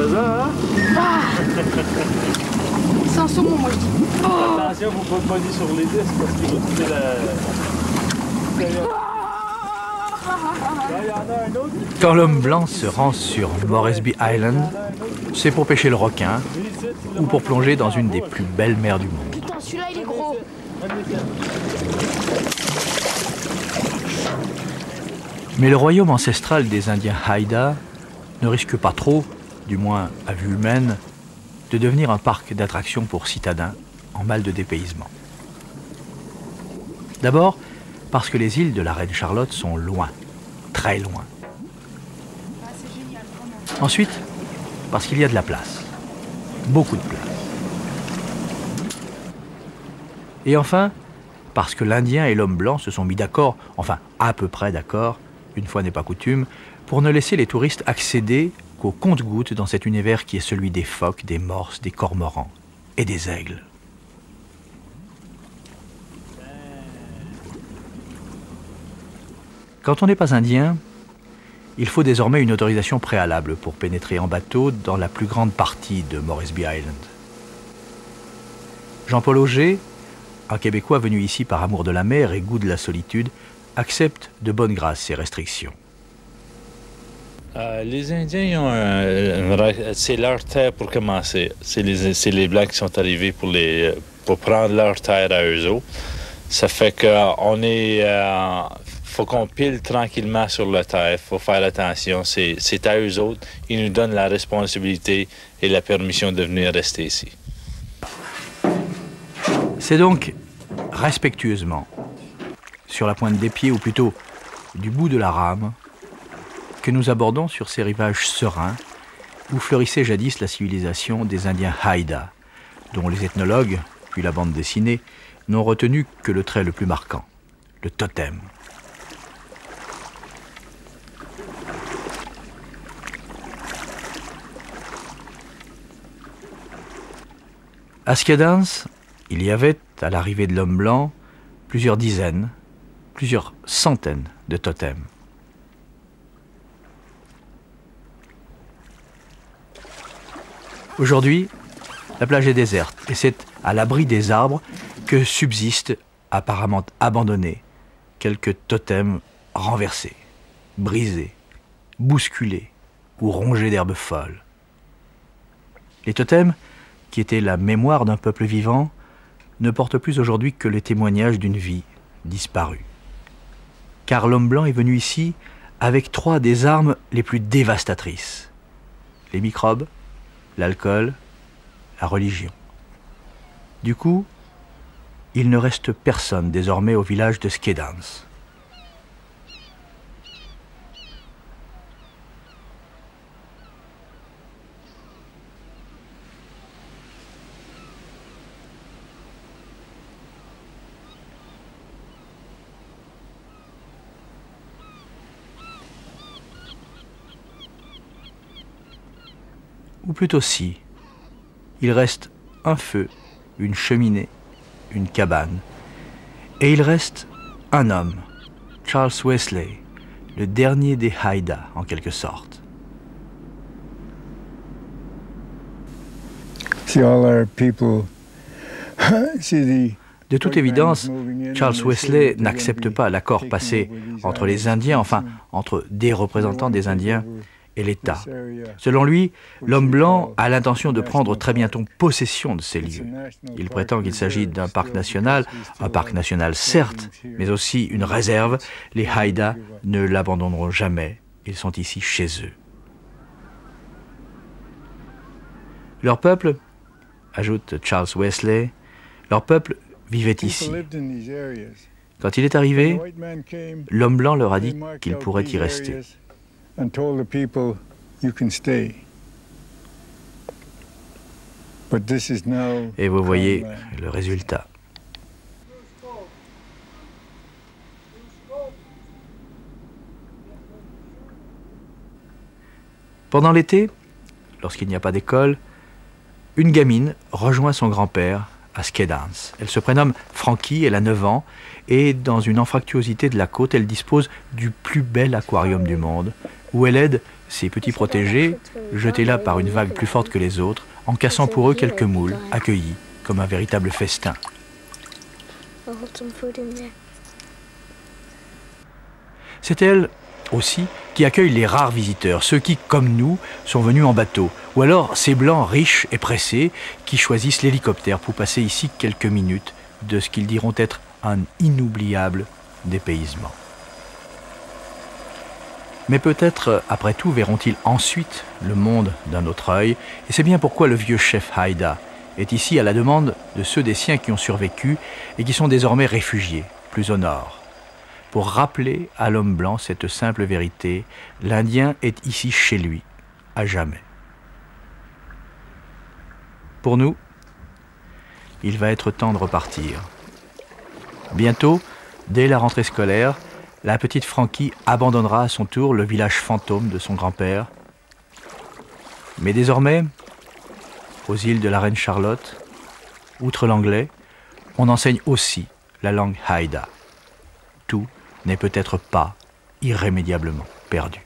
pesant, hein? Ah. C'est un saumon, moi je dis. Oh. Attention, faut pas pogner sur les disques parce qu'il va quitter la... Quand l'homme blanc se rend sur Moresby Island, c'est pour pêcher le requin ou pour plonger dans une des plus belles mers du monde. Putain, celui-là il est gros. Mais le royaume ancestral des Indiens Haïda ne risque pas trop, du moins à vue humaine, de devenir un parc d'attractions pour citadins en mal de dépaysement. D'abord, parce que les îles de la Reine Charlotte sont loin, très loin. Ensuite, parce qu'il y a de la place, beaucoup de place. Et enfin, parce que l'Indien et l'homme blanc se sont mis d'accord, enfin à peu près d'accord, une fois n'est pas coutume, pour ne laisser les touristes accéder qu'au compte-gouttes dans cet univers qui est celui des phoques, des morses, des cormorans et des aigles. Quand on n'est pas indien, il faut désormais une autorisation préalable pour pénétrer en bateau dans la plus grande partie de Moresby Island. Jean-Paul Auger, un Québécois venu ici par amour de la mer et goût de la solitude, accepte de bonne grâce ces restrictions. Les Indiens, c'est leur terre pour commencer. C'est les Blancs qui sont arrivés pour prendre leur terre à eux autres. Ça fait qu'on est... faut qu'on pile tranquillement sur la terre. Il faut faire attention. C'est à eux autres. Ils nous donnent la responsabilité et la permission de venir rester ici. C'est donc respectueusement, sur la pointe des pieds, ou plutôt du bout de la rame, que nous abordons sur ces rivages sereins où fleurissait jadis la civilisation des Indiens Haïda, dont les ethnologues, puis la bande dessinée, n'ont retenu que le trait le plus marquant, le totem. À Skedans, il y avait, à l'arrivée de l'homme blanc, plusieurs dizaines, plusieurs centaines de totems. Aujourd'hui, la plage est déserte et c'est à l'abri des arbres que subsistent, apparemment abandonnés, quelques totems renversés, brisés, bousculés ou rongés d'herbes folles. Les totems, qui étaient la mémoire d'un peuple vivant, ne portent plus aujourd'hui que le témoignage d'une vie disparue. Car l'homme blanc est venu ici avec trois des armes les plus dévastatrices: les microbes, l'alcool, la religion. Du coup, il ne reste personne désormais au village de Skedans. Ou plutôt si, il reste un feu, une cheminée, une cabane, et il reste un homme, Charles Wesley, le dernier des Haïda en quelque sorte. De toute évidence, Charles Wesley n'accepte pas l'accord passé entre les Indiens, enfin entre des représentants des Indiens et l'État. Selon lui, l'homme blanc a l'intention de prendre très bientôt possession de ces lieux. Il prétend qu'il s'agit d'un parc national certes, mais aussi une réserve. Les Haïda ne l'abandonneront jamais, ils sont ici chez eux. Leur peuple, ajoute Charles Wesley, leur peuple vivait ici. Quand il est arrivé, l'homme blanc leur a dit qu'il pourrait y rester. Et vous voyez le résultat. Pendant l'été, lorsqu'il n'y a pas d'école, une gamine rejoint son grand-père à Skedans. Elle se prénomme Frankie, elle a 9 ans, et dans une anfractuosité de la côte, elle dispose du plus bel aquarium du monde, où elle aide Ces petits protégés, jetés là par une vague plus forte que les autres, en cassant pour eux quelques moules, accueillis comme un véritable festin. C'est elle aussi qui accueille les rares visiteurs, ceux qui, comme nous, sont venus en bateau, ou alors ces blancs riches et pressés qui choisissent l'hélicoptère pour passer ici quelques minutes de ce qu'ils diront être un inoubliable dépaysement. Mais peut-être, après tout, verront-ils ensuite le monde d'un autre œil, et c'est bien pourquoi le vieux chef Haïda est ici à la demande de ceux des siens qui ont survécu et qui sont désormais réfugiés, plus au nord. Pour rappeler à l'homme blanc cette simple vérité, l'Indien est ici chez lui, à jamais. Pour nous, il va être temps de repartir. Bientôt, dès la rentrée scolaire, la petite Frankie abandonnera à son tour le village fantôme de son grand-père. Mais désormais, aux îles de la Reine Charlotte, outre l'anglais, on enseigne aussi la langue Haïda. Tout n'est peut-être pas irrémédiablement perdu.